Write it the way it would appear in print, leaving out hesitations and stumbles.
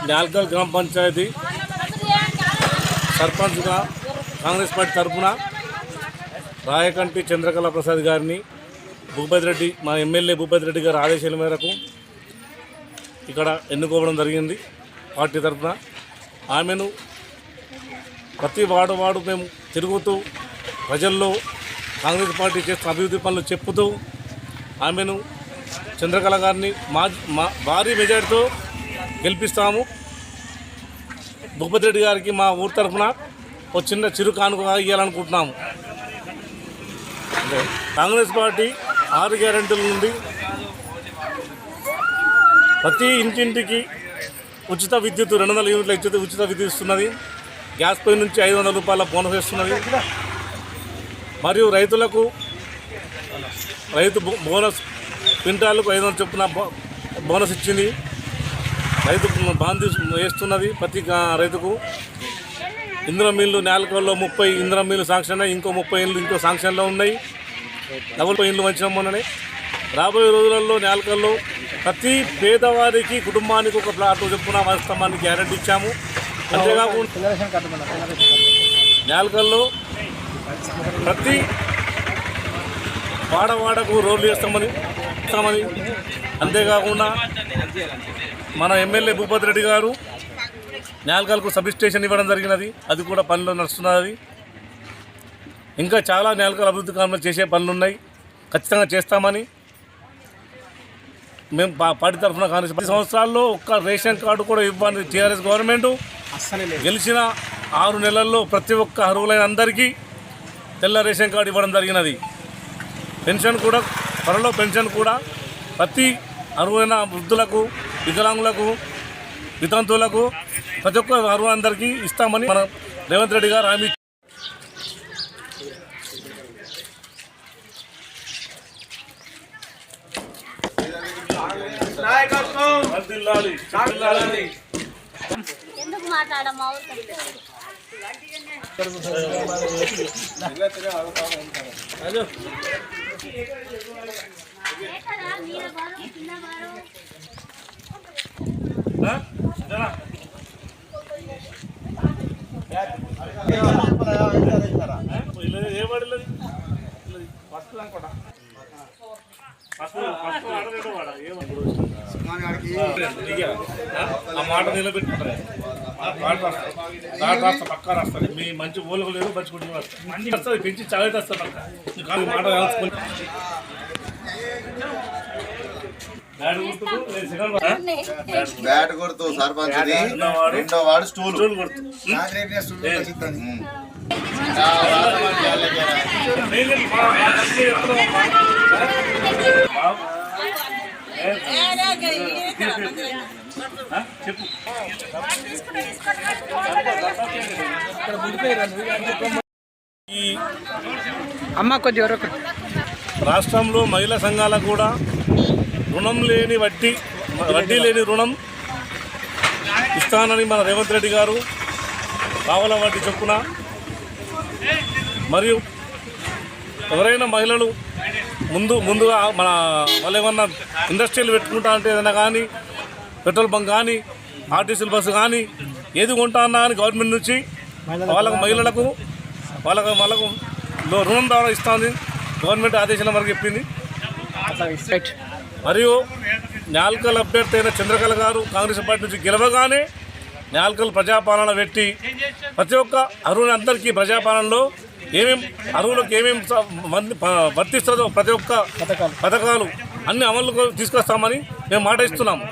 న్యాల్కల్ గ్రామ పంచాయతీ సర్పంచ్గా కాంగ్రెస్ పార్టీ తరఫున రాయకంటి చంద్రకళ ప్రసాద్ గారిని భూపతి రెడ్డి మా ఎమ్మెల్యే భూపతి రెడ్డి గారి ఆదేశాల మేరకు ఇక్కడ ఎన్నుకోవడం జరిగింది. పార్టీ తరఫున ఆమెను ప్రతి వాడు మేము తిరుగుతూ ప్రజల్లో కాంగ్రెస్ పార్టీ చేస్తున్న అభివృద్ధి పనులు చెప్పుతూ ఆమెను చంద్రకళ గారిని మా భారీ మెజార్టీతో గెలిపిస్తాము. భూపతి రెడ్డి గారికి మా ఊరి తరఫున ఒక చిన్న చిరు కానుక ఇవ్వాలనుకుంటున్నాము. కాంగ్రెస్ పార్టీ 6 గ్యారెంటీల నుండి ప్రతి ఇంటింటికి ఉచిత విద్యుత్ 200 యూనిట్ల ఉచిత విద్యుత్ ఇస్తున్నది. గ్యాస్ పై నుంచి 500 రూపాయల బోనస్ ఇస్తున్నది. మరియు రైతులకు రైతు బోనస్ క్వింటాలకు 500 చొప్పున బోనస్ ఇచ్చింది. రైతు బాంధి వేస్తున్నది ప్రతి రైతుకు. ఇందిరా మిల్లు న్యాల్కల్లో 30 ఇందిరా మిల్లు శాంక్షన్ అయ్యి ఇంకో 30 ఇళ్ళు ఇంకో శాంక్షన్లో ఉన్నాయి. డబుల్ ఇళ్ళు మంచిగా మొన్ననే. రాబోయే రోజులలో న్యాల్కల్లో ప్రతి పేదవారికి కుటుంబానికి ఒక ప్లాట్ చొప్పున వాస్తవాన్ని గ్యారెంటీ ఇచ్చాము. అంతేకాకుండా న్యాల్కల్లో ప్రతి వాడవాడకు రోడ్లు ఇస్తామని అంతేకాకుండా మన ఎమ్మెల్యే భూపతి రెడ్డి గారు న్యాల్కల్కు సబ్ స్టేషన్ ఇవ్వడం జరిగినది. అది కూడా పనిలో నడుస్తున్నది. ఇంకా చాలా న్యాల్కల్ అభివృద్ధి కార్యక్రమాలు చేసే పనులు ఉన్నాయి. ఖచ్చితంగా చేస్తామని మేము పార్టీ తరఫున కాంగ్రెస్ 10 సంవత్సరాల్లో ఒక్క రేషన్ కార్డు కూడా ఇవ్వని టీఆర్ఎస్ గవర్నమెంట్ గెలిచిన 6 నెలల్లో ప్రతి ఒక్క అర్హులైన అందరికీ తెల్ల రేషన్ కార్డు ఇవ్వడం జరిగినది. పెన్షన్ కూడా త్వరలో పెన్షన్ కూడా ప్రతి అర్హులైన వృద్ధులకు, వికలాంగులకు, వితంతువులకు ప్రతి ఒక్క అర్హులందరికీ ఇస్తామని మన రేవంత్ రెడ్డి గారు హామీ. ఎందుకు మాట్లాడమ్మా? ఆ మాట నిలబెట్టుకుంటారు. పక్కా రాస్తారు. మీ మంచి ఓలకు లేదు, మంచి కుటుంబం వస్తుంది. పెంచి చాలా వస్తారు. మాట రాసుకొని బ్యాట్ కొడుతూ సర్పంచ్ 2వ వార్డు స్టూల్ కొడుతూ చెప్పు. రాష్ట్రంలో మహిళా సంఘాలకు కూడా రుణం లేని వడ్డీ లేని రుణం ఇస్తానని మన రేవంత్ రెడ్డి గారు పావల వడ్డీ చొప్పున, మరియు ఎవరైనా మహిళలు ముందుగా మన వాళ్ళు ఏమన్నా ఇండస్ట్రీలు పెట్టుకుంటా అంటే ఏదైనా కానీ పెట్రోల్ బంక్ కానీ ఆర్టీసీ బస్సు కానీ ఏది కొంటా అన్నా కానీ గవర్నమెంట్ నుంచి మహిళలకు రుణం ద్వారా ఇస్తామని గవర్నమెంట్ ఆదేశాల వరకు చెప్పింది. మరియు న్యాల్కల్ అభ్యర్థి అయిన చంద్రకళ గారు కాంగ్రెస్ పార్టీ నుంచి గెలవగానే న్యాల్కల్ ప్రజాపాలన పెట్టి ప్రతి ఒక్క అర్హులు అందరికీ ప్రజాపాలనలో అర్హులకు ఏమేమి వర్తిస్తుందో ప్రతి ఒక్క పథకాలు అన్ని అమలు తీసుకొస్తామని మేము మాట ఇస్తున్నాము.